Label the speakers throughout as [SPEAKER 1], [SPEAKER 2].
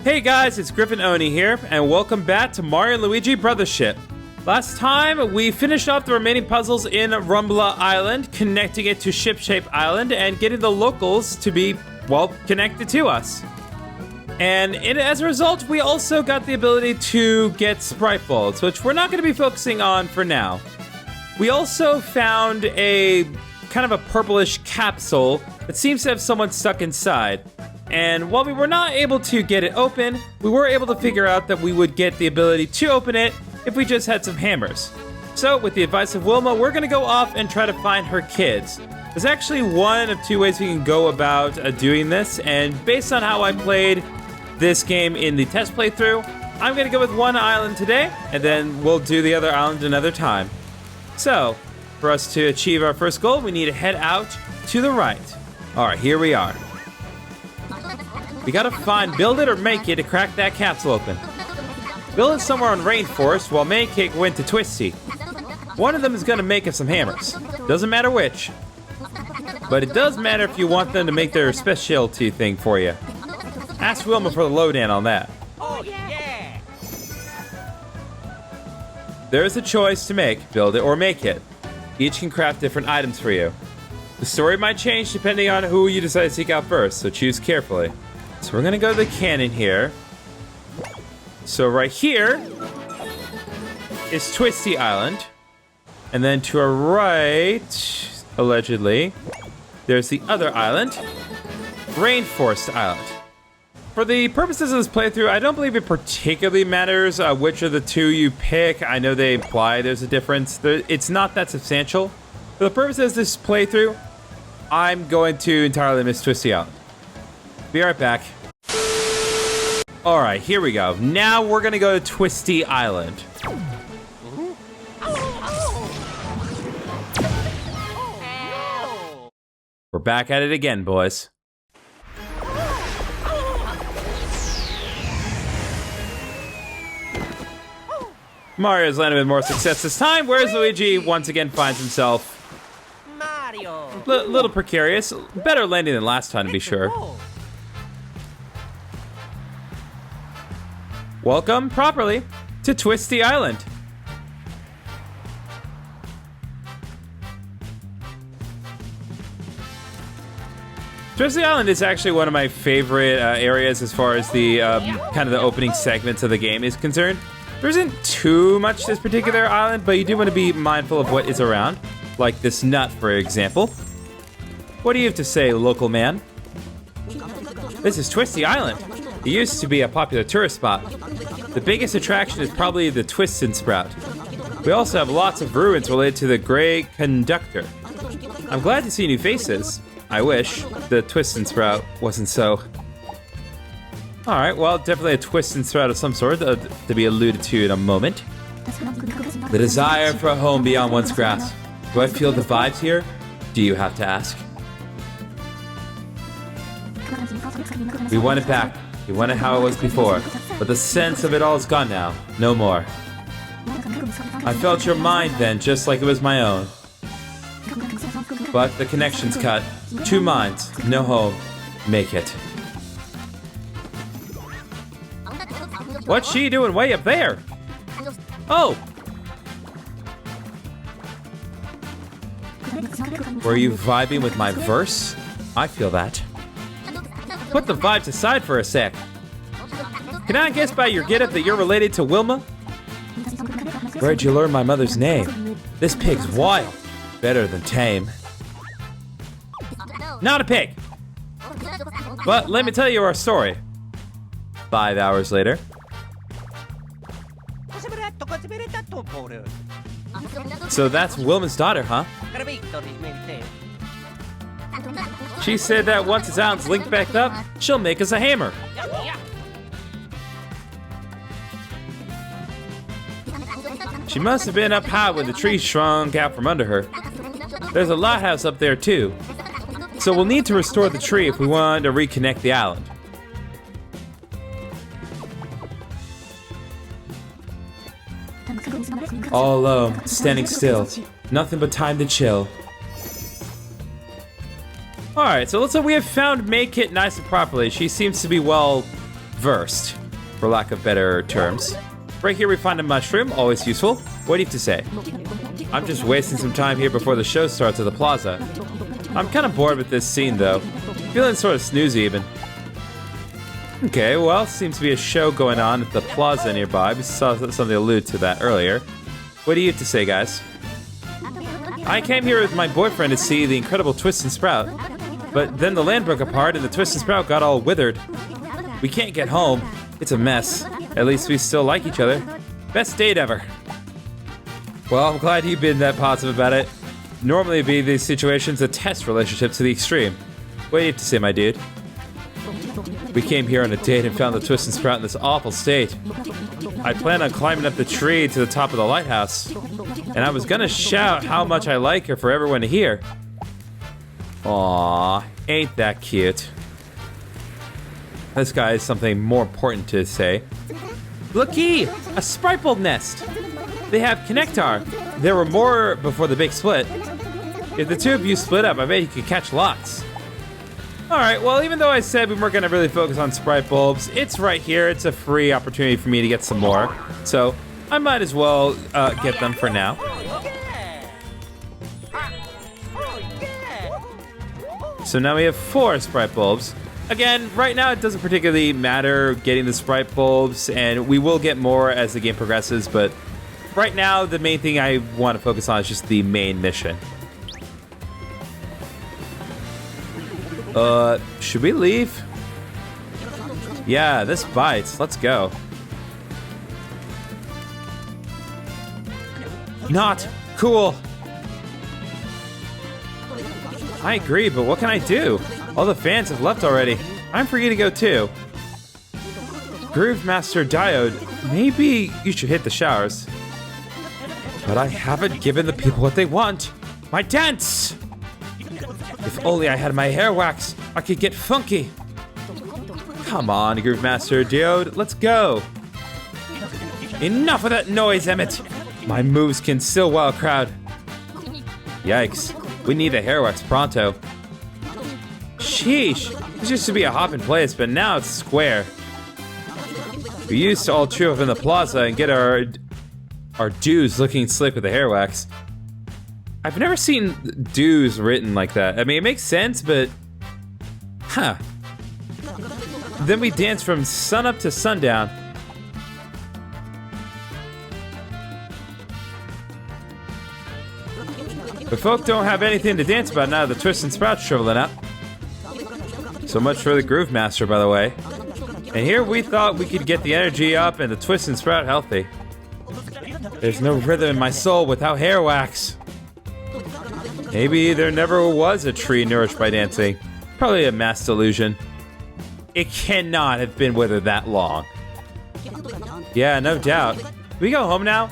[SPEAKER 1] Hey guys, it's GriffinOni here, and welcome back to Mario Luigi Brothership. Last time, we finished off the remaining puzzles in Rumbla Island, connecting it to Ship-Shape Island, and getting the locals to be, well, connected to us. And as a result, we also got the ability to get sprite bulbs, which we're not going to be focusing on for now. We also found a kind of a purplish capsule that seems to have someone stuck inside. And while we were not able to get it open, we were able to figure out that we would get the ability to open it if we just had some hammers. So, with the advice of Wilma, we're going to go off and try to find her kids. There's actually one of two ways we can go about doing this, and based on how I played this game in the test playthrough, I'm going to go with one island today, and then we'll do the other island another time. So, for us to achieve our first goal, we need to head out to the right. Alright, here we are. We gotta build it or make it to crack that capsule open. Build it somewhere on Rainforest while Maykit went to Twisty. One of them is gonna make us some hammers. Doesn't matter which. But it does matter if you want them to make their specialty thing for you. Ask Wilma for the lowdown on that.
[SPEAKER 2] Oh, yeah!
[SPEAKER 1] There is a choice to make, build it or make it. Each can craft different items for you. The story might change depending on who you decide to seek out first, so choose carefully. So we're gonna go to the cannon here. So right here is Twisty Island. And then to our right, allegedly, there's the other island, Rainforest Island. For the purposes of this playthrough, I don't believe it particularly matters which of the two you pick. I know they imply there's a difference. It's not that substantial. For the purposes of this playthrough, I'm going to entirely miss Twisty Island. Be right back. Alright, here we go. Now we're gonna go to Twisty Island. We're back at it again, boys. Mario's landed with more success this time, whereas Luigi once again finds himself
[SPEAKER 2] Mario!
[SPEAKER 1] Little precarious. Better landing than last time, to be sure. Welcome, properly, to Twisty Island. Twisty Island is actually one of my favorite areas as far as the kind of the opening segments of the game is concerned. There isn't too much to this particular island, but you do want to be mindful of what is around. Like this nut, for example. What do you have to say, local man? This is Twisty Island. It used to be a popular tourist spot. The biggest attraction is probably the Twist and Sprout. We also have lots of ruins related to the Great Conductor. I'm glad to see new faces. I wish the Twist and Sprout wasn't so. Alright, well, definitely a Twist and Sprout of some sort to be alluded to in a moment. The desire for a home beyond one's grasp. Do I feel the vibes here? Do you have to ask? We want it back. We want it how it was before. But the sense of it all is gone now. No more. I felt your mind then, just like it was my own. But the connection's cut. Two minds, no home. Make it. What's she doing way up there? Oh! Were you vibing with my verse? I feel that. Put the vibes aside for a sec. Can I guess by your getup that you're related to Wilma? Where'd you learn my mother's name? This pig's wild. Better than tame. Not a pig! But let me tell you our story. 5 hours later. So that's Wilma's daughter, huh? She said that once his island's linked back up, she'll make us a hammer. She must have been up high when the tree shrunk out from under her. There's a lighthouse up there too. So we'll need to restore the tree if we want to reconnect the island. All alone, standing still. Nothing but time to chill. Alright, so looks like we have found Maykit nice and properly. She seems to be well versed, for lack of better terms. Right here we find a mushroom, always useful. What do you have to say? I'm just wasting some time here before the show starts at the plaza. I'm kind of bored with this scene though. Feeling sort of snoozy even. Okay, well, seems to be a show going on at the plaza nearby. We saw something allude to that earlier. What do you have to say, guys? I came here with my boyfriend to see the incredible Twist and Sprout, but then the land broke apart and the Twist and Sprout got all withered. We can't get home. It's a mess. At least we still like each other. Best date ever. Well, I'm glad you've been that positive about it. Normally, be these situations a test relationship to the extreme. What do you have to say, my dude? We came here on a date and found the Twist and Sprout in this awful state. I planned on climbing up the tree to the top of the lighthouse, and I was gonna shout how much I like her for everyone to hear. Aww, ain't that cute. This guy has something more important to say. Looky, a shriveled nest. They have connectar. There were more before the big split. If the two of you split up, I bet you could catch lots. Alright, well, even though I said we weren't going to really focus on sprite bulbs, it's right here. It's a free opportunity for me to get some more. So, I might as well get them for now. So now we have 4 sprite bulbs. Again, right now it doesn't particularly matter getting the sprite bulbs, and we will get more as the game progresses, but right now the main thing I want to focus on is just the main mission. Should we leave? Yeah, this bites. Let's go. Not cool. I agree, but what can I do? All the fans have left already. I'm free to go too. Groovemaster Diode, maybe you should hit the showers. But I haven't given the people what they want. My dance! If only I had my hair wax, I could get funky. Come on, Groovemaster Diode, let's go. Enough of that noise, Emmett. My moves can still wow a crowd. Yikes, we need a hair wax pronto. Sheesh, this used to be a hopping place, but now it's square. We used to all chew up in the plaza and get our dues looking slick with the hair wax. I've never seen dues written like that. I mean, it makes sense, but... Huh. Then we dance from sunup to sundown. But folk don't have anything to dance about now that the Twist and Sprout's shriveling up. So much for the Groovemaster, by the way. And here we thought we could get the energy up and the Twist and Sprout healthy. There's no rhythm in my soul without hair wax. Maybe there never was a tree nourished by dancing. Probably a mass delusion. It cannot have been withered that long. Yeah, no doubt. Can we go home now?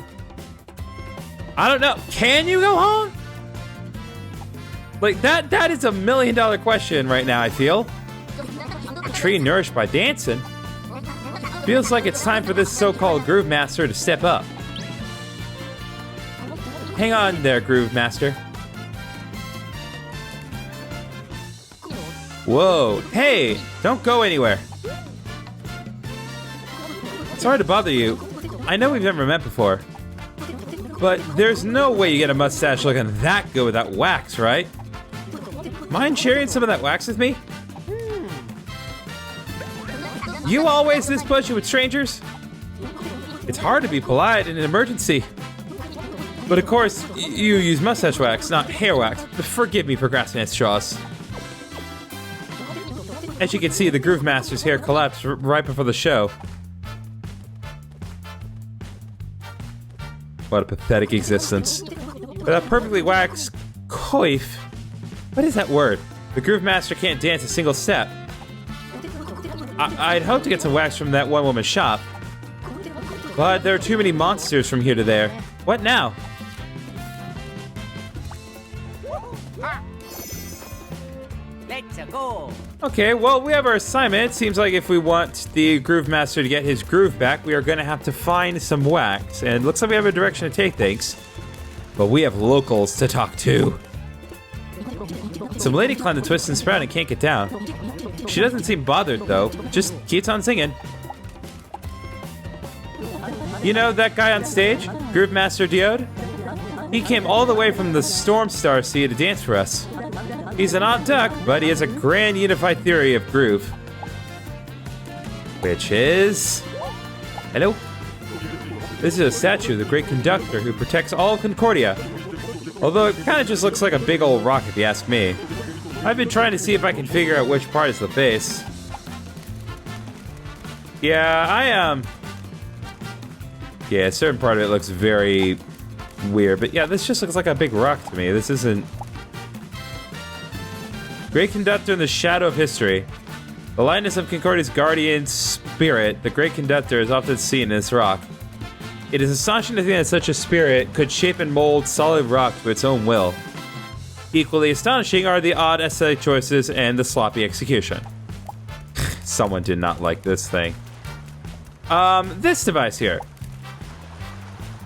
[SPEAKER 1] I don't know. Can you go home? Like, that is $1 million question right now, I feel. A tree nourished by dancing? Feels like it's time for this so-called Groovemaster to step up. Hang on there, Groovemaster. Whoa, hey, don't go anywhere. Sorry to bother you. I know we've never met before. But there's no way you get a mustache looking that good without wax, right? Mind sharing some of that wax with me? You always this pushy with strangers? It's hard to be polite in an emergency. But of course, you use mustache wax, not hair wax. Forgive me, procrastinating straws. As you can see, the Groovemaster's hair collapsed right before the show. What a pathetic existence. With a perfectly waxed coif. What is that word? The Groovemaster can't dance a single step. I'd hope to get some wax from that one-woman shop. But there are too many monsters from here to there. What now?
[SPEAKER 2] Let's go.
[SPEAKER 1] Okay, well, we have our assignment. It seems like if we want the Groovemaster to get his groove back, we are going to have to find some wax. And it looks like we have a direction to take things. But we have locals to talk to. Some lady climbed the Twist and Sprout and can't get down. She doesn't seem bothered, though. Just keeps on singing. You know that guy on stage, Groovemaster Diode? He came all the way from the Storm Star Sea to dance for us. He's an odd duck, but he has a grand unified theory of groove. Which is... Hello? This is a statue of the great conductor who protects all of Concordia. Although it kind of just looks like a big old rock if you ask me. I've been trying to see if I can figure out which part is the base. Yeah, yeah, a certain part of it looks very weird, but yeah, this just looks like a big rock to me. This isn't... Great conductor in the shadow of history. The lightness of Concordia's guardian spirit, the great conductor is often seen in this rock. It is astonishing to think that such a spirit could shape and mold solid rock to its own will. Equally astonishing are the odd aesthetic choices and the sloppy execution. Someone did not like this thing. This device here.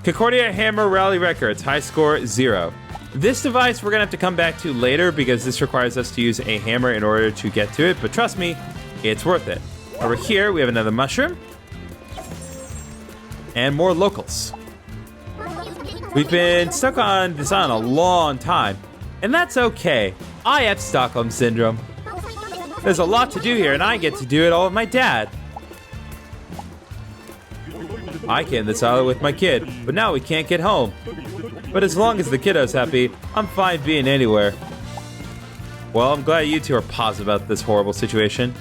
[SPEAKER 1] Concordia Hammer Rally Records, high score 0. This device we're gonna have to come back to later because this requires us to use a hammer in order to get to it, but trust me, it's worth it. Over here, we have another mushroom. And more locals. We've been stuck on this island a long time, and that's okay. I have Stockholm Syndrome. There's a lot to do here, and I get to do it all with my dad. I came to this island with my kid, but now we can't get home. But as long as the kiddo's happy, I'm fine being anywhere. Well, I'm glad you two are positive about this horrible situation.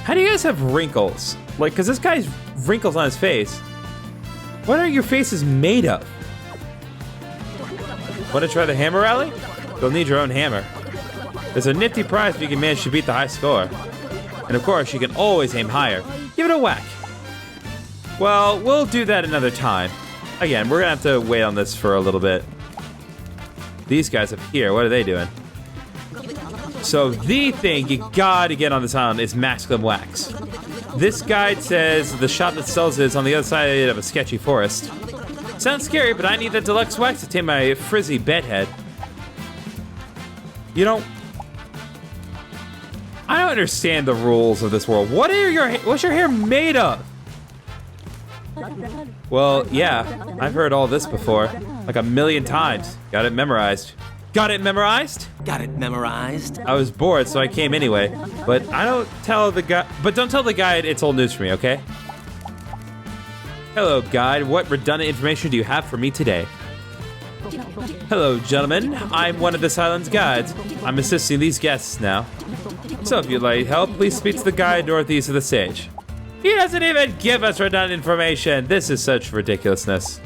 [SPEAKER 1] How do you guys have wrinkles? Like, cause this guy's wrinkles on his face. What are your faces made of? Want to try the hammer rally? You'll need your own hammer. There's a nifty prize if you can manage to beat the high score. And of course, you can always aim higher. Give it a whack. Well, we'll do that another time. Again, we're gonna have to wait on this for a little bit. These guys up here, what are they doing? So the thing you gotta get on this island is Maximum Wax. This guide says the shop that sells it is on the other side of a sketchy forest. Sounds scary, but I need the deluxe wax to tame my frizzy bedhead. You know, I don't understand the rules of this world. What's your hair made of? Well, yeah, I've heard all this before, like 1,000,000 times. Got it memorized. Got it memorized?
[SPEAKER 2] Got it memorized.
[SPEAKER 1] I was bored, so I came anyway. But don't tell the guide it's old news for me, okay? Hello, guide. What redundant information do you have for me today? Hello, gentlemen. I'm one of this island's guides. I'm assisting these guests now. So if you'd like help, please speak to the guide northeast of the stage. He doesn't even give us redundant information. This is such ridiculousness.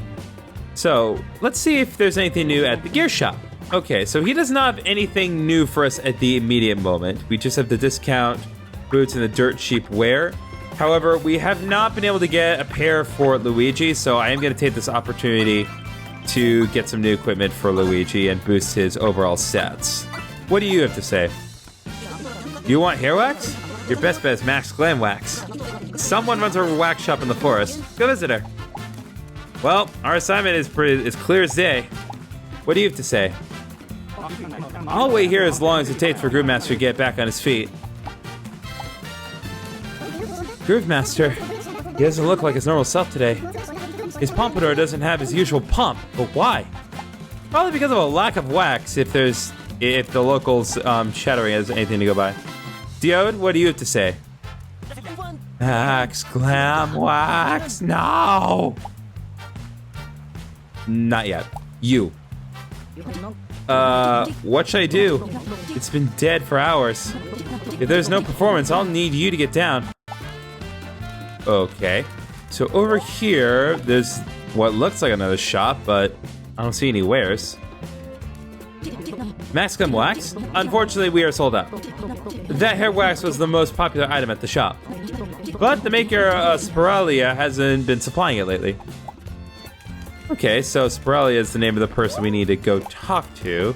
[SPEAKER 1] So, let's see if there's anything new at the gear shop. Okay, so he does not have anything new for us at the immediate moment. We just have the discount boots and the dirt cheap wear. However, we have not been able to get a pair for Luigi, so I am going to take this opportunity to get some new equipment for Luigi and boost his overall stats. What do you have to say? You want hair wax? Your best bet is Max Glam Wax. Someone runs a wax shop in the forest. Go visit her. Well, our assignment is clear as day. What do you have to say? I'll wait here as long as it takes for Groovemaster to get back on his feet. Groovemaster, he doesn't look like his normal self today. His pompadour doesn't have his usual pump, but why? Probably because of a lack of wax, if the locals' shattering has anything to go by. Diode, what do you have to say? Max Glam Wax, no! Not yet. You. What should I do? It's been dead for hours. If there's no performance, I'll need you to get down. Okay. So over here, there's what looks like another shop, but I don't see any wares. Max Glam Wax? Unfortunately, we are sold out. That hair wax was the most popular item at the shop. But the maker, Spiralia, hasn't been supplying it lately. Okay, so Spiralia is the name of the person we need to go talk to.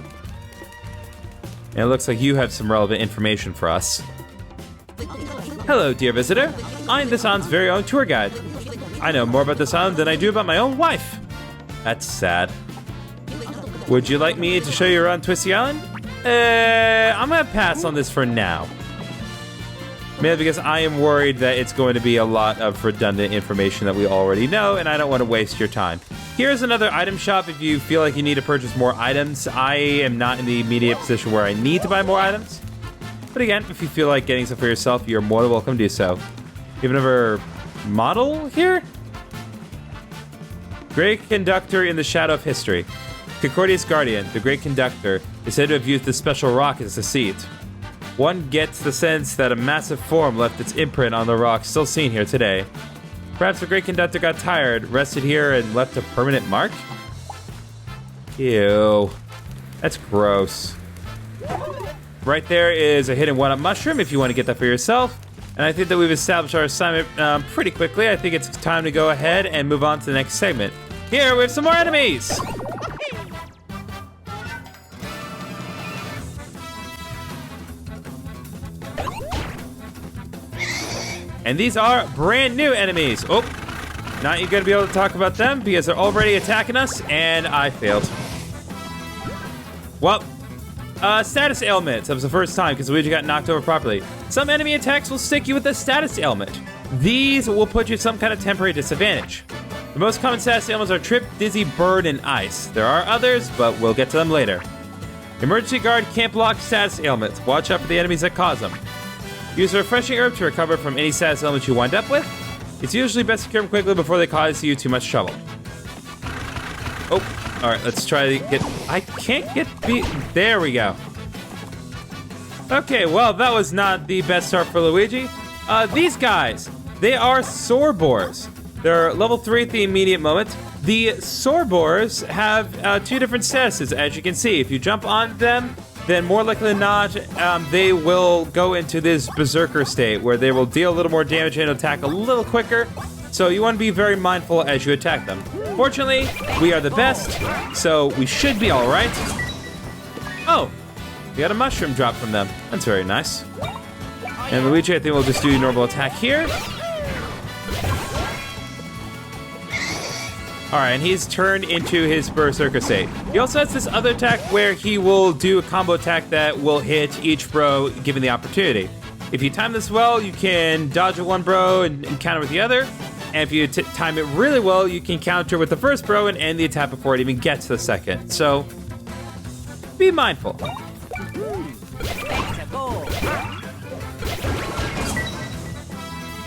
[SPEAKER 1] And it looks like you have some relevant information for us. Hello, dear visitor. I'm this island's very own tour guide. I know more about this island than I do about my own wife. That's sad. Would you like me to show you around Twisty Island? I'm gonna pass on this for now. Mainly because I am worried that it's going to be a lot of redundant information that we already know, and I don't want to waste your time. Here's another item shop if you feel like you need to purchase more items. I am not in the immediate position where I need to buy more items. But again, if you feel like getting some for yourself, you're more than welcome to do so. You have another model here? Great Conductor in the Shadow of History. Concordia's Guardian, the Great Conductor, is said to have used the special rock as a seat. One gets the sense that a massive form left its imprint on the rock still seen here today. Perhaps the Great Conductor got tired, rested here, and left a permanent mark? Ew. That's gross. Right there is a hidden one-up mushroom if you want to get that for yourself. And I think that we've established our assignment pretty quickly. I think it's time to go ahead and move on to the next segment. Here, we have some more enemies! And these are brand new enemies. Oh, not you gonna be able to talk about them because they're already attacking us, and I failed. Well, status ailment. That was the first time because Luigi got knocked over properly. Some enemy attacks will stick you with a status ailment. These will put you at some kind of temporary disadvantage. The most common status ailments are trip, dizzy, burn, and ice. There are others, but we'll get to them later. Emergency guard can't block status ailments. Watch out for the enemies that cause them. Use a refreshing herb to recover from any status ailments you wind up with. It's usually best to cure them quickly before they cause you too much trouble. Oh, all right, let's try to get... I can't get beat. There we go. Okay, well, that was not the best start for Luigi. These guys, they are Sorbors. They're level 3 at the immediate moment. The Sorbors have 2 different statuses, as you can see. If you jump on them, then more likely than not, they will go into this berserker state where they will deal a little more damage and attack a little quicker. So you want to be very mindful as you attack them. Fortunately, we are the best, so we should be all right. Oh, we got a mushroom drop from them. That's very nice. And Luigi, I think we'll just do a normal attack here. All right, and he's turned into his berserker state. He also has this other attack where he will do a combo attack that will hit each bro given the opportunity. If you time this well, you can dodge with one bro and counter with the other. And if you time it really well, you can counter with the first bro and end the attack before it even gets to the second. So, be mindful.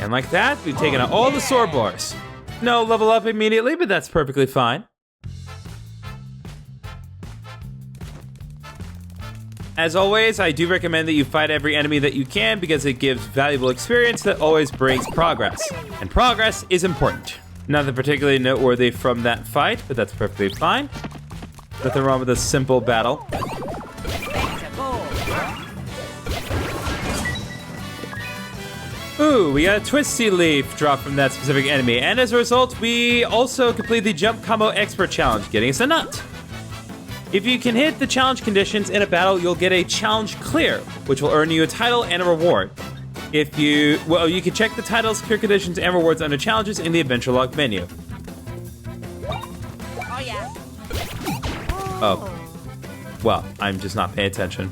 [SPEAKER 1] And like that, we've taken out all the Sorbors. No level up immediately, but that's perfectly fine. As always, I do recommend that you fight every enemy that you can because it gives valuable experience that always brings progress. And progress is important. Nothing particularly noteworthy from that fight, but that's perfectly fine. Nothing wrong with a simple battle. Ooh, we got a Twisty Leaf drop from that specific enemy, and as a result, we also complete the Jump Combo Expert Challenge, getting us a nut. If you can hit the challenge conditions in a battle, you'll get a challenge clear, which will earn you a title and a reward. If you, well, you can check the titles, clear conditions, and rewards under challenges in the Adventure Log menu.
[SPEAKER 2] Oh yeah.
[SPEAKER 1] Oh. Well, I'm just not paying attention.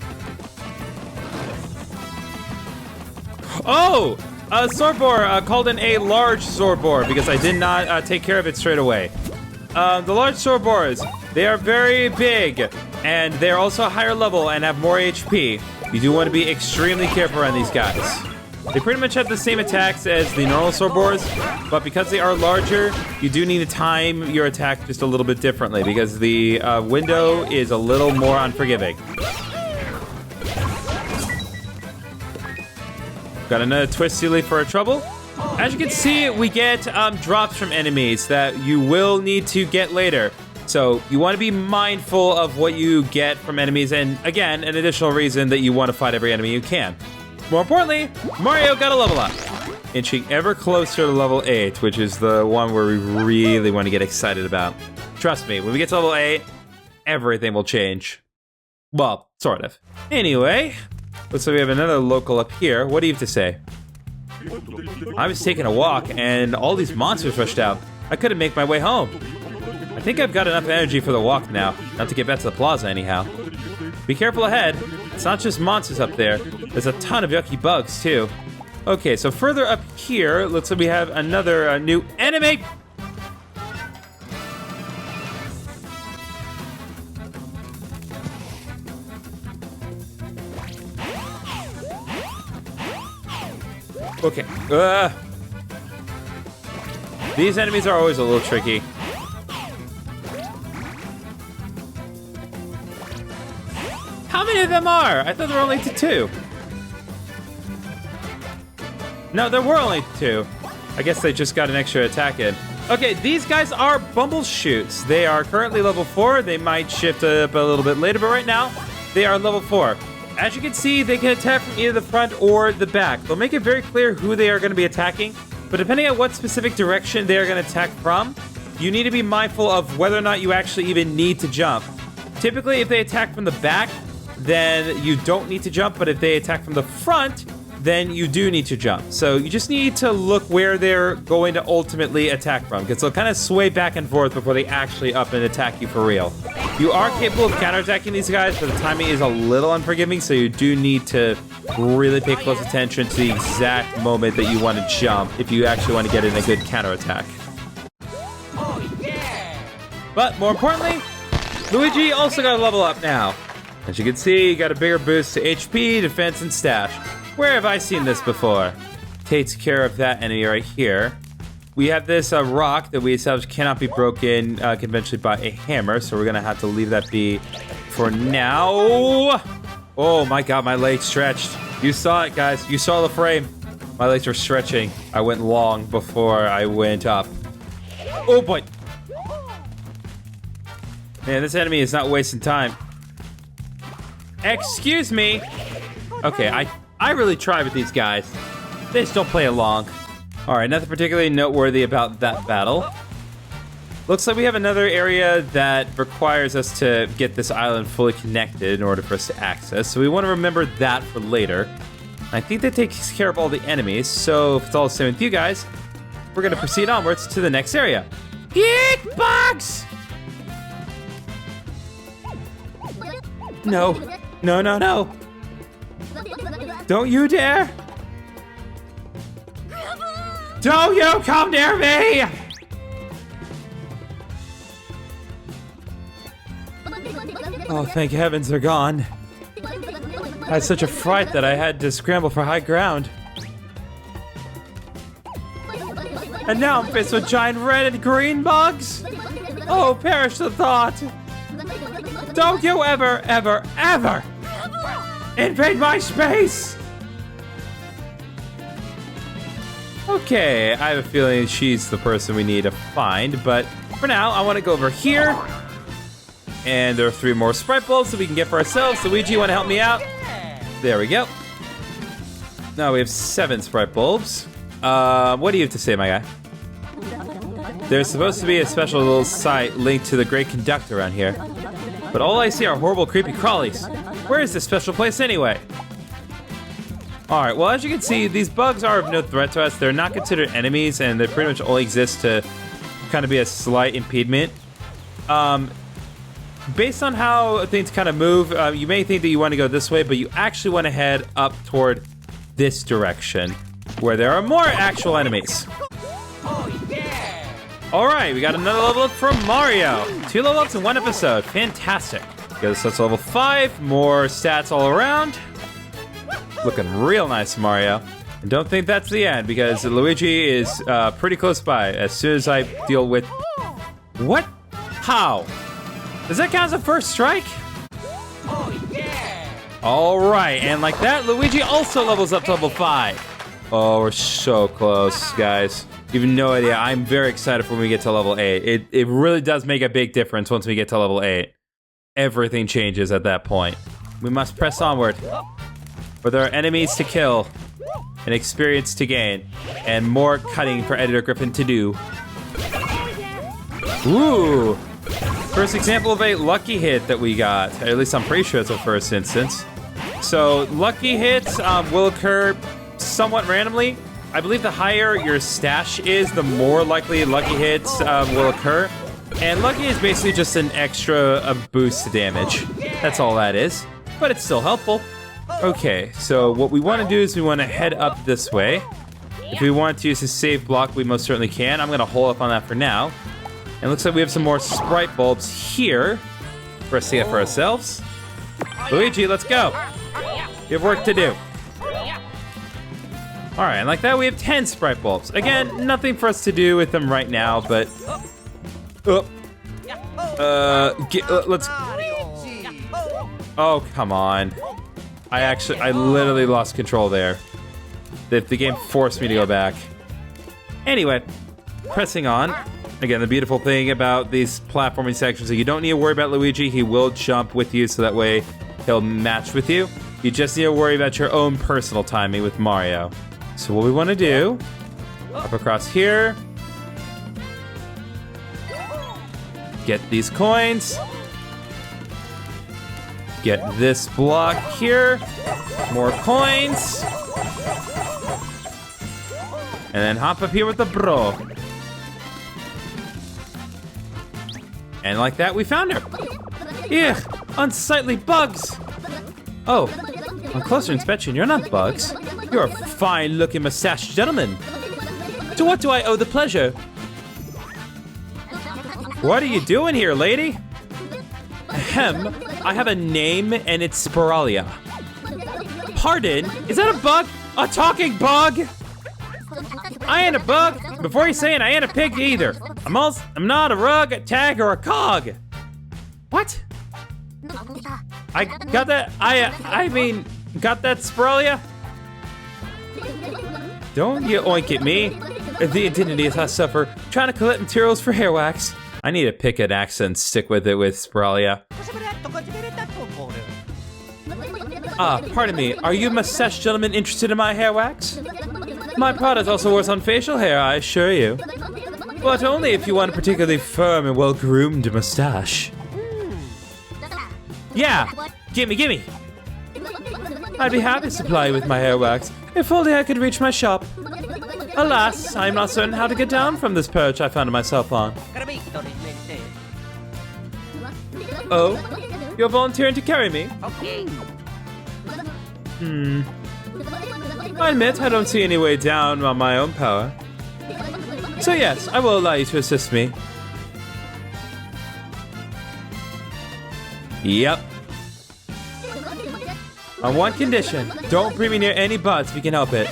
[SPEAKER 1] Oh! Sorbor called in a large Sorbor because I did not take care of it straight away. The large Sorbors, they are very big, and they're also higher level and have more HP. You do want to be extremely careful around these guys. They pretty much have the same attacks as the normal Sorbors, but because they are larger, you do need to time your attack just a little bit differently because the window is a little more unforgiving. Got another Twisty Leaf for our trouble. As you can see, we get drops from enemies that you will need to get later. So you want to be mindful of what you get from enemies, and again, an additional reason that you want to fight every enemy you can. More importantly, Mario got a level up, inching ever closer to level 8, which is the one where we really want to get excited about. Trust me, when we get to level 8, everything will change. Well, sort of. Anyway, looks like we have another local up here. What do you have to say? I was taking a walk, and all these monsters rushed out. I couldn't make my way home. I think I've got enough energy for the walk now, not to get back to the plaza anyhow. Be careful ahead. It's not just monsters up there. There's a ton of yucky bugs, too. Okay, so further up here, looks like we have another new enemy. Okay. These enemies are always a little tricky. How many of them are? I thought there were only two. No, there were only two. I guess they just got an extra attack in. Okay, these guys are Bumbleshoots. They are currently level 4. They might shift up a little bit later, but right now, they are level 4. As you can see, they can attack from either the front or the back. They'll make it very clear who they are going to be attacking, but depending on what specific direction they are going to attack from, you need to be mindful of whether or not you actually even need to jump. Typically, if they attack from the back, then you don't need to jump, but if they attack from the front, then you do need to jump. So you just need to look where they're going to ultimately attack from, because they'll kind of sway back and forth before they actually up and attack you for real. You are capable of counterattacking these guys, but the timing is a little unforgiving, so you do need to really pay close attention to the exact moment that you want to jump if you actually want to get in a good counterattack. But more importantly, Luigi also got a level up now. As you can see, you got a bigger boost to HP, defense, and stash. Where have I seen this before? Takes care of that enemy right here. We have this rock that we established cannot be broken conventionally by a hammer, so we're gonna have to leave that be for now. Oh my god, my legs stretched. You saw it, guys. You saw the frame. My legs were stretching. I went long before I went up. Oh boy. Man, this enemy is not wasting time. Excuse me. Okay, I really try with these guys. They just don't play along. All right, nothing particularly noteworthy about that battle. Looks like we have another area that requires us to get this island fully connected in order for us to access. So we want to remember that for later. I think that takes care of all the enemies. So if it's all the same with you guys, we're going to proceed onwards to the next area. Eat bugs! No, no, no, no. Don't you dare! Don't you come near me! Oh, thank heavens they're gone. I had such a fright that I had to scramble for high ground. And now I'm faced with giant red and green bugs? Oh, perish the thought! Don't you ever, ever, ever invade my space! Okay, I have a feeling she's the person we need to find, but for now, I want to go over here. And there are 3 more Sprite Bulbs that we can get for ourselves. Luigi, you want to help me out? There we go. Now we have 7 Sprite Bulbs. What do you have to say, my guy? There's supposed to be a special little site linked to the Great Conductor around here. But all I see are horrible, creepy crawlies. Where is this special place anyway? Alright, well, as you can see, these bugs are of no threat to us. They're not considered enemies, and they pretty much only exist to kind of be a slight impediment. Based on how things kind of move, you may think that you want to go this way, but you actually want to head up toward this direction, where there are more actual enemies. Alright, we got another level up from Mario. 2 level ups in 1 episode. Fantastic. Got us up to level 5, more stats all around. Looking real nice, Mario. And don't think that's the end, because Luigi is pretty close by as soon as I deal with... What? How? Does that count as a first strike? Oh, yeah! Alright, and like that, Luigi also levels up to level 5. Oh, we're so close, guys. You have no idea. I'm very excited for when we get to level 8. It really does make a big difference once we get to level 8. Everything changes at that point. We must press onward. Where there are enemies to kill, and experience to gain, and more cutting for Editor Griffin to do. Ooh! First example of a lucky hit that we got. At least I'm pretty sure it's a first instance. So, lucky hits will occur somewhat randomly. I believe the higher your stash is, the more likely lucky hits will occur. And lucky is basically just an extra boost to damage. That's all that is. But it's still helpful. Okay, so what we want to do is we want to head up this way. If we want to use the save block, we most certainly can. I'm going to hold up on that for now. And it looks like we have some more sprite bulbs here for us to get for ourselves. Luigi, let's go. We have work to do. All right, and like that, we have 10 sprite bulbs. Again, nothing for us to do with them right now, but... let's... Oh, come on. I literally lost control there. The game forced me to go back. Anyway, pressing on. Again, the beautiful thing about these platforming sections is you don't need to worry about Luigi. He will jump with you, so that way he'll match with you. You just need to worry about your own personal timing with Mario. So what we want to do, up across here, get these coins, get this block here, more coins, and then hop up here with the bro. And like that, we found her. Ugh, unsightly bugs. Oh, on closer inspection, you're not bugs. You're a fine-looking mustached gentleman. To what do I owe the pleasure? What are you doing here, lady? Ahem, I have a name and it's Spiralia. Pardon? Is that a bug? A talking bug? I ain't a bug. Before you saying I ain't a pig either. I'm not a rug, a tag, or a cog. What? I got that. I mean, got that, Spiralia? Don't you oink at me. The indignities I suffer trying to collect materials for hair wax. I need to pick an accent and stick with it with Spiralia. Pardon me. Are you mustache gentlemen interested in my hair wax? My product also works on facial hair, I assure you. But only if you want a particularly firm and well-groomed mustache. Yeah, gimme. I'd be happy to supply you with my hair wax, if only I could reach my shop. Alas, I'm not certain how to get down from this perch I found myself on. Oh, you're volunteering to carry me? I admit I don't see any way down on my own power. So yes, I will allow you to assist me. Yep. On one condition, don't bring me near any buds if you can help it.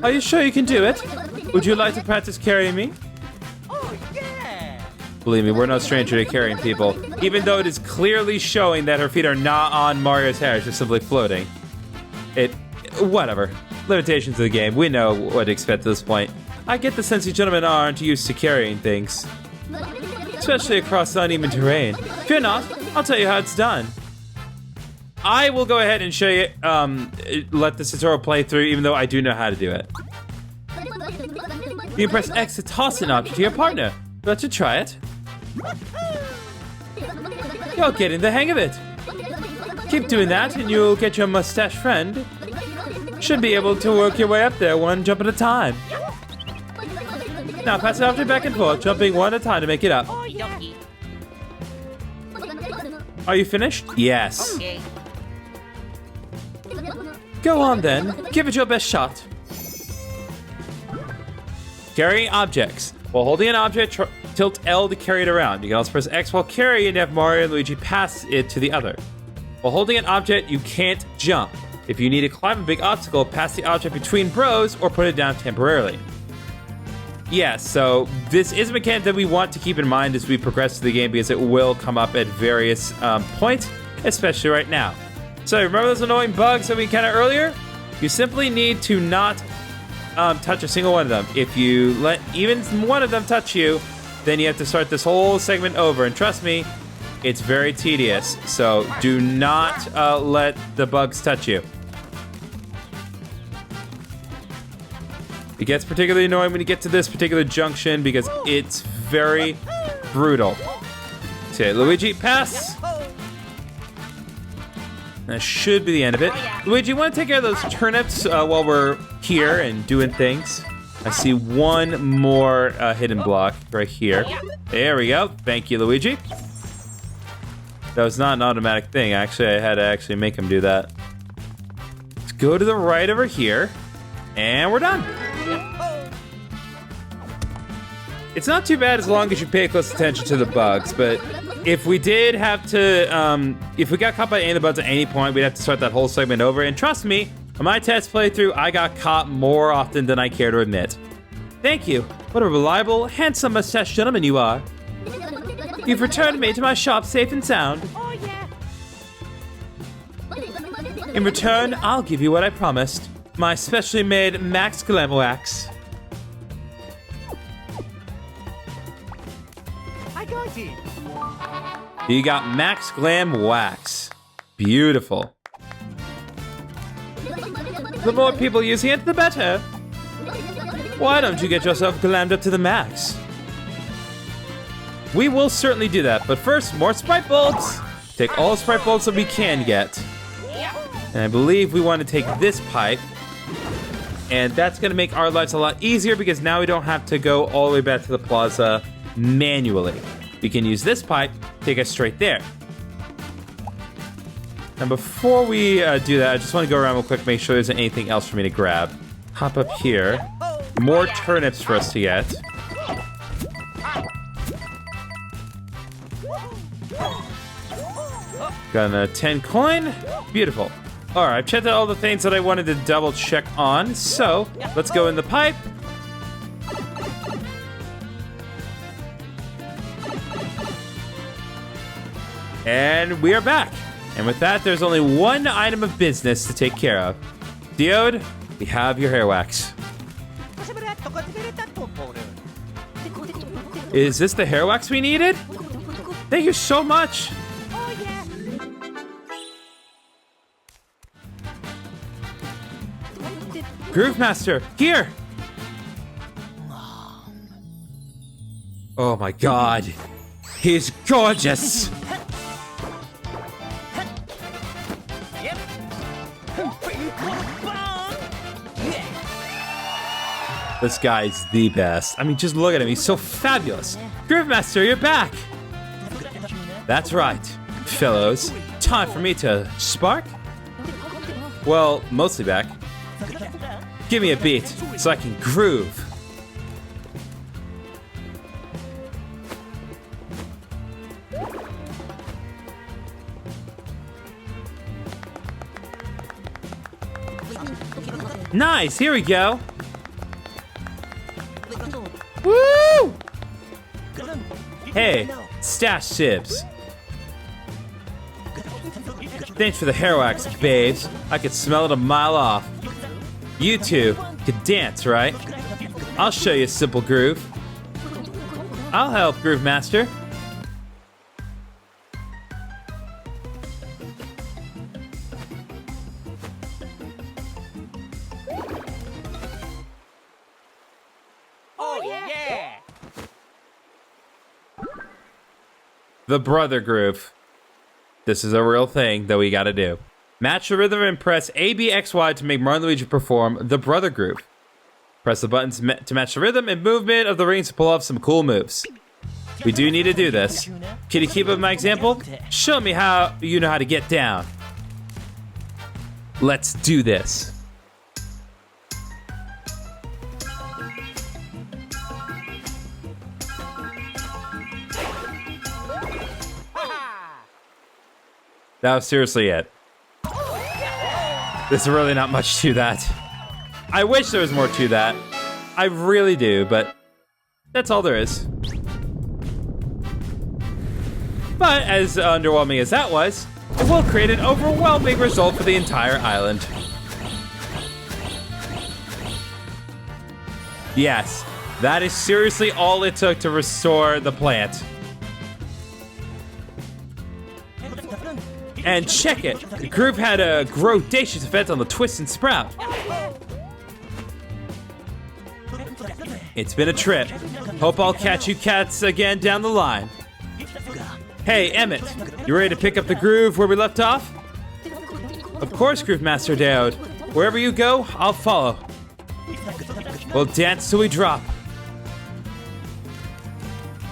[SPEAKER 1] Are you sure you can do it? Would you like to practice carrying me?
[SPEAKER 2] Oh, yeah!
[SPEAKER 1] Believe me, we're no stranger to carrying people, even though it is clearly showing that her feet are not on Mario's hair, she's simply floating. Whatever. Limitations of the game, we know what to expect at this point. I get the sense you gentlemen aren't used to carrying things. Especially across uneven terrain. Fear not, I'll tell you how it's done. I will go ahead and show you, let the tutorial play through, even though I do know how to do it. You can press X to toss an object to your partner. Let's try it. You're getting the hang of it. Keep doing that and you'll get your mustache friend. Should be able to work your way up there one jump at a time. Now pass the object back and forth, jumping one at a time to make it up. Are you finished? Yes.
[SPEAKER 2] Okay.
[SPEAKER 1] Go on then, give it your best shot. Carrying objects. While holding an object, tilt L to carry it around. You can also press X while carrying to have Mario and Luigi pass it to the other. While holding an object, you can't jump. If you need to climb a big obstacle, pass the object between bros or put it down temporarily. Yes, so this is a mechanic that we want to keep in mind as we progress through the game because it will come up at various points, especially right now. So remember those annoying bugs that we encountered earlier? You simply need to not touch a single one of them. If you let even one of them touch you, then you have to start this whole segment over. And trust me, it's very tedious. So do not let the bugs touch you. It gets particularly annoying when you get to this particular junction because it's very brutal. Okay, Luigi, pass. That should be the end of it. Luigi, you want to take care of those turnips while we're here and doing things? I see one more hidden block right here. There we go. Thank you, Luigi. That was not an automatic thing. Actually, I had to actually make him do that. Let's go to the right over here. And we're done. It's not too bad as long as you pay close attention to the bugs, but if we did have to, if we got caught by any of the bugs at any point, we'd have to start that whole segment over. And trust me, on my test playthrough, I got caught more often than I care to admit. Thank you. What a reliable, handsome mustached gentleman you are. You've returned me to my shop safe and sound.
[SPEAKER 2] Oh, yeah.
[SPEAKER 1] In return, I'll give you what I promised. My specially made Max Glam Wax.
[SPEAKER 2] I got it.
[SPEAKER 1] You got Max Glam Wax. Beautiful. The more people using it, the better. Why don't you get yourself glammed up to the max? We will certainly do that, but first, more Sprite Bolts. Take all Sprite Bolts that we can get. And I believe we want to take this pipe. And that's going to make our lives a lot easier because now we don't have to go all the way back to the plaza manually. We can use this pipe, take us straight there. And before we do that, I just want to go around real quick, make sure there's anything else for me to grab. Hop up here. More turnips for us to get. Got a 10 coin. Beautiful. All right, I've checked out all the things that I wanted to double check on. So let's go in the pipe. And we are back. And with that, there's only one item of business to take care of. Diode, we have your hair wax. Is this the hair wax we needed? Thank you so much.
[SPEAKER 2] Oh, yeah.
[SPEAKER 1] Groovemaster, here. Oh my god. He's gorgeous. This guy's the best. I mean, just look at him. He's so fabulous. Groovemaster, you're back. That's right, fellows. Time for me to spark? Well, mostly back. Give me a beat so I can groove. Nice, here we go. Woo! Hey, stash sibs. Thanks for the hair wax, babes. I could smell it a mile off. You two could dance, right? I'll show you a simple groove. I'll help, Groovemaster.
[SPEAKER 2] Oh, yeah.
[SPEAKER 1] The brother groove. This is a real thing that we gotta do. Match the rhythm and press A, B, X, Y to make Mario Luigi perform the brother groove. Press the buttons to match the rhythm and movement of the rings to pull off some cool moves. We do need to do this. Can you keep up my example? Show me how you know how to get down. Let's do this. That was seriously it. There's really not much to that. I wish there was more to that. I really do, but that's all there is. But as underwhelming as that was, it will create an overwhelming result for the entire island. Yes, that is seriously all it took to restore the plant. And check it, the group had a grodacious effect on the twist and sprout. It's been a trip. Hope I'll catch you cats again down the line. Hey, Emmett, you ready to pick up the groove where we left off? Of course, Groovemaster Diode. Wherever you go, I'll follow. We'll dance till we drop.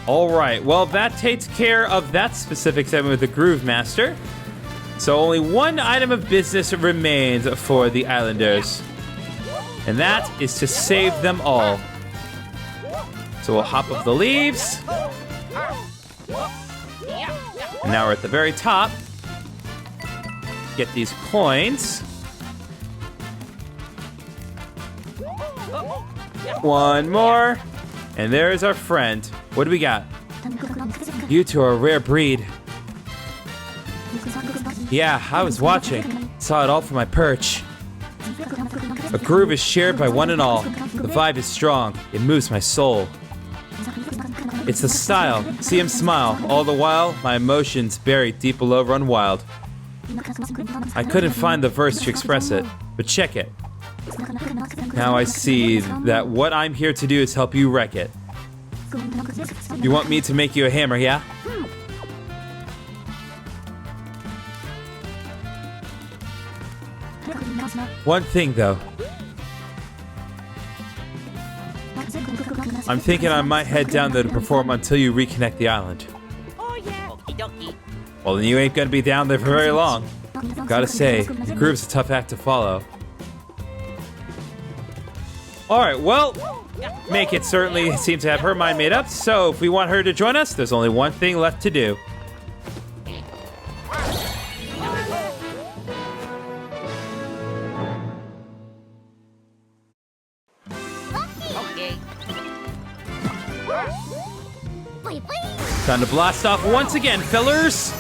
[SPEAKER 1] Alright, well that takes care of that specific segment with the Groovemaster. So only one item of business remains for the islanders. And that is to save them all. So we'll hop up the leaves. And now we're at the very top. Get these coins. One more. And there's our friend. What do we got? You two are a rare breed. Yeah, I was watching. Saw it all from my perch. A groove is shared by one and all. The vibe is strong. It moves my soul. It's the style. See him smile. All the while, my emotions buried deep below run wild. I couldn't find the verse to express it, but check it. Now I see that what I'm here to do is help you wreck it. You want me to make you a hammer, yeah? One thing, though. I'm thinking I might head down there to perform until you reconnect the island.
[SPEAKER 2] Oh yeah. Okie dokie.
[SPEAKER 1] Well, then you ain't gonna be down there for very long. Gotta say, the groove's a tough act to follow. Alright, well, Maykit certainly seems to have her mind made up, so if we want her to join us, there's only one thing left to do.
[SPEAKER 2] Okay.
[SPEAKER 1] Time to blast off once again, fellers!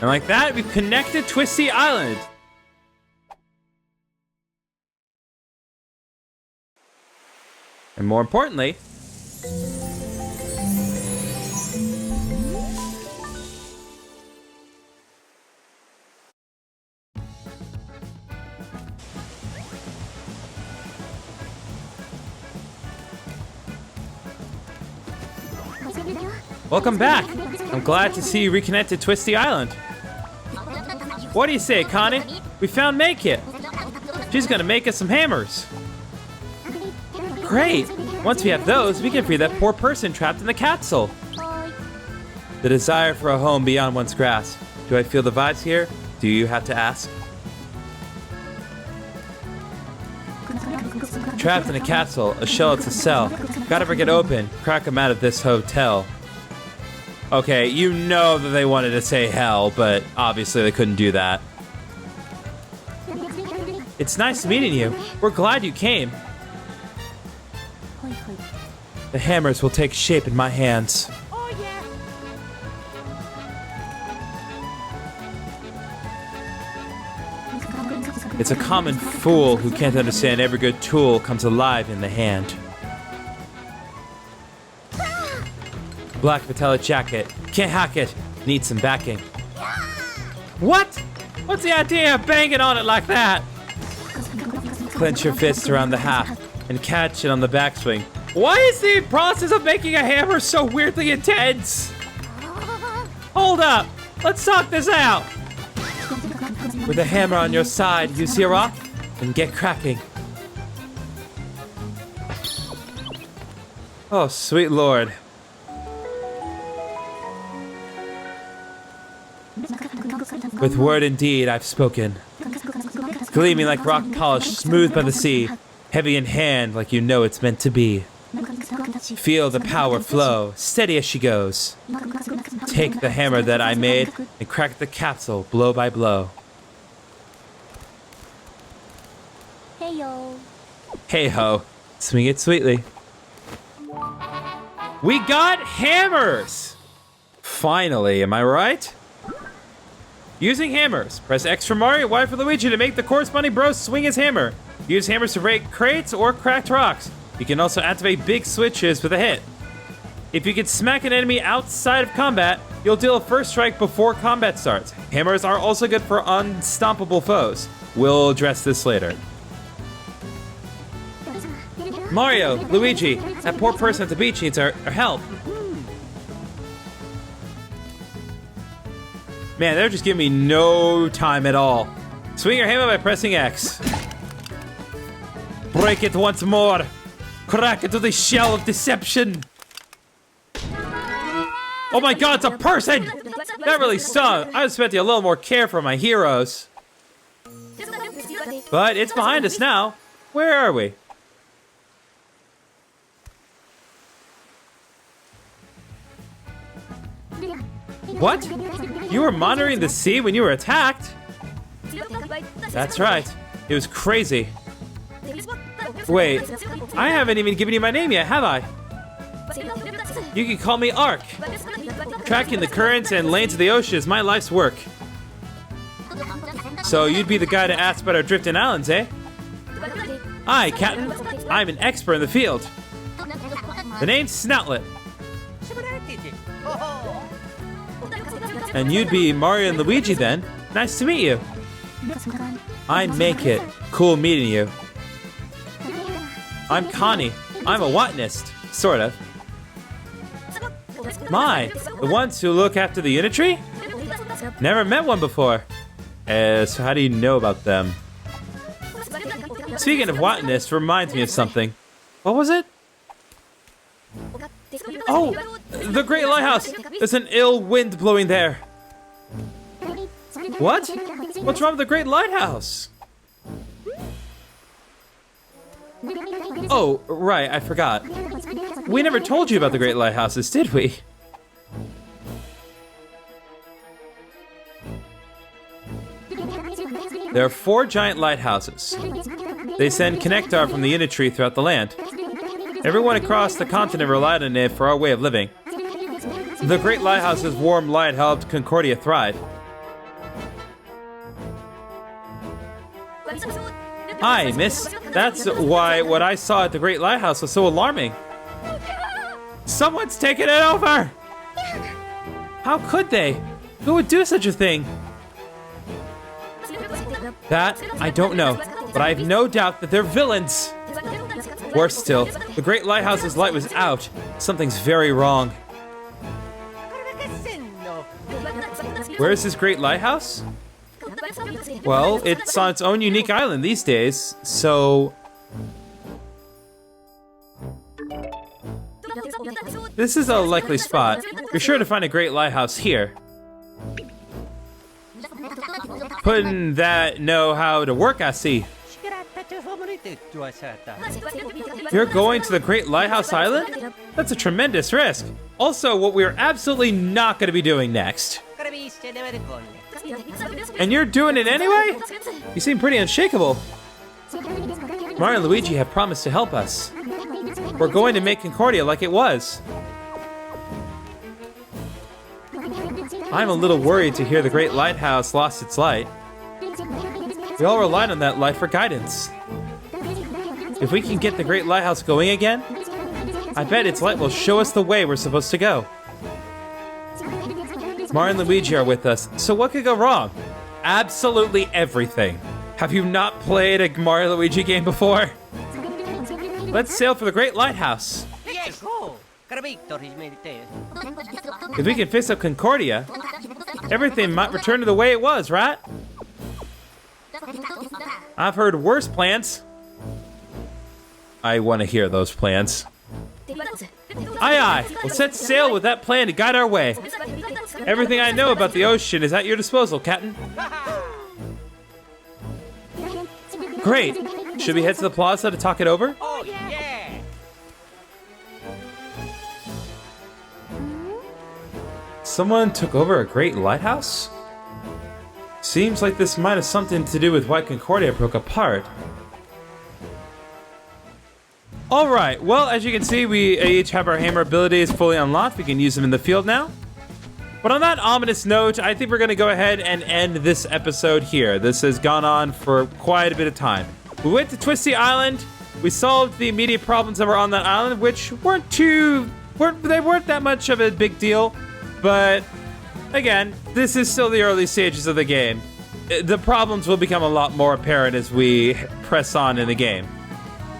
[SPEAKER 1] And like that, we've connected Twisty Island. And more importantly, welcome back. I'm glad to see you reconnected Twisty Island. What do you say, Connie? We found Maykit. She's gonna make us some hammers. Great! Once we have those, we can free that poor person trapped in the capsule. The desire for a home beyond one's grasp. Do I feel the vibes here? Do you have to ask? Trapped in a capsule, a shell, it's a cell. Gotta break it open, crack them out of this hotel. Okay, you know that they wanted to say hell, but obviously they couldn't do that. It's nice meeting you. We're glad you came. The hammers will take shape in my hands.
[SPEAKER 2] Oh yeah.
[SPEAKER 1] It's a common fool who can't understand every good tool comes alive in the hand. Black metallic jacket. Can't hack it. Need some backing. What? What's the idea of banging on it like that? Clench your fists around the haft and catch it on the backswing. Why is the process of making a hammer so weirdly intense? Hold up. Let's talk this out. With a hammer on your side, use your rock and get cracking. Oh, sweet lord. With word and deed, I've spoken. Gleaming like rock polish, smooth by the sea. Heavy in hand, like you know it's meant to be. Feel the power flow, steady as she goes. Take the hammer that I made and crack the capsule blow by blow.
[SPEAKER 2] Hey yo.
[SPEAKER 1] Hey ho, swing it sweetly. We got hammers! Finally, am I right? Using hammers. Press X for Mario, Y for Luigi to make the corresponding bro swing his hammer. Use hammers to break crates or cracked rocks. You can also activate big switches with a hit. If you can smack an enemy outside of combat, you'll deal a first strike before combat starts. Hammers are also good for unstoppable foes. We'll address this later. Mario, Luigi, that poor person at the beach needs our help. Man, they're just giving me no time at all. Swing your hammer by pressing X. Break it once more. Crack into the shell of deception. Oh my god, it's a person! That really stung. I was expecting a little more care for my heroes. But it's behind us now. Where are we? What? You were monitoring the sea when you were attacked? That's right. It was crazy. Wait, I haven't even given you my name yet, have I? You can call me Ark. Tracking the currents and lanes of the ocean is my life's work. So you'd be the guy to ask about our drifting islands, eh? Aye, Captain. I'm an expert in the field. The name's Snoutlet. And you'd be Mario and Luigi then. Nice to meet you. I'm Maykit. Cool meeting you. I'm Connie. I'm a botanist. Sort of. My, the ones who look after the Unitree? Never met one before. So how do you know about them? Speaking of botanist, reminds me of something. What was it? Oh, the Great Lighthouse! There's an ill wind blowing there. What? What's wrong with the Great Lighthouse? Oh, right, I forgot. We never told you about the Great Lighthouses, did we? There are 4 giant lighthouses. They send Connectar from the Unitree throughout the land. Everyone across the continent relied on it for our way of living. The Great Lighthouse's warm light helped Concordia thrive. Hi, miss. That's why what I saw at the Great Lighthouse was so alarming. Someone's taken it over! How could they? Who would do such a thing? That, I don't know, but I have no doubt that they're villains. Worse still, the Great Lighthouse's light was out. Something's very wrong. Where is this Great Lighthouse? Well, it's on its own unique island these days, so... This is a likely spot. You're sure to find a Great Lighthouse here. Putting that know how to work, I see. You're going to the Great Lighthouse Island? That's a tremendous risk. Also, what we're absolutely not going to be doing next. And you're doing it anyway? You seem pretty unshakable. Mario and Luigi have promised to help us. We're going to make Concordia like it was. I'm a little worried to hear the Great Lighthouse lost its light. We all relied on that light for guidance. If we can get the Great Lighthouse going again, I bet its light will show us the way we're supposed to go. Mario and Luigi are with us, so what could go wrong? Absolutely everything. Have you not played a Mario Luigi game before? Let's sail for the Great Lighthouse. If we can fix up Concordia, everything might return to the way it was, right? I've heard worse plans. I want to hear those plans. Aye aye, we'll set sail with that plan to guide our way. Everything I know about the ocean is at your disposal, Captain. Great. Should we head to the plaza to talk it over?
[SPEAKER 2] Oh, yeah!
[SPEAKER 1] Someone took over a Great Lighthouse? Seems like this might have something to do with why Concordia broke apart. Alright, well, as you can see, we each have our hammer abilities fully unlocked. We can use them in the field now. But on that ominous note, I think we're going to go ahead and end this episode here. This has gone on for quite a bit of time. We went to Twisty Island. We solved the immediate problems that were on that island, which weren't that much of a big deal. But again, this is still the early stages of the game. The problems will become a lot more apparent as we press on in the game.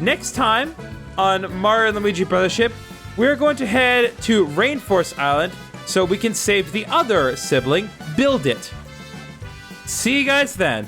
[SPEAKER 1] Next time on Mario Luigi Brothership, we're going to head to Rainforest Island so we can save the other sibling, Build It. See you guys then.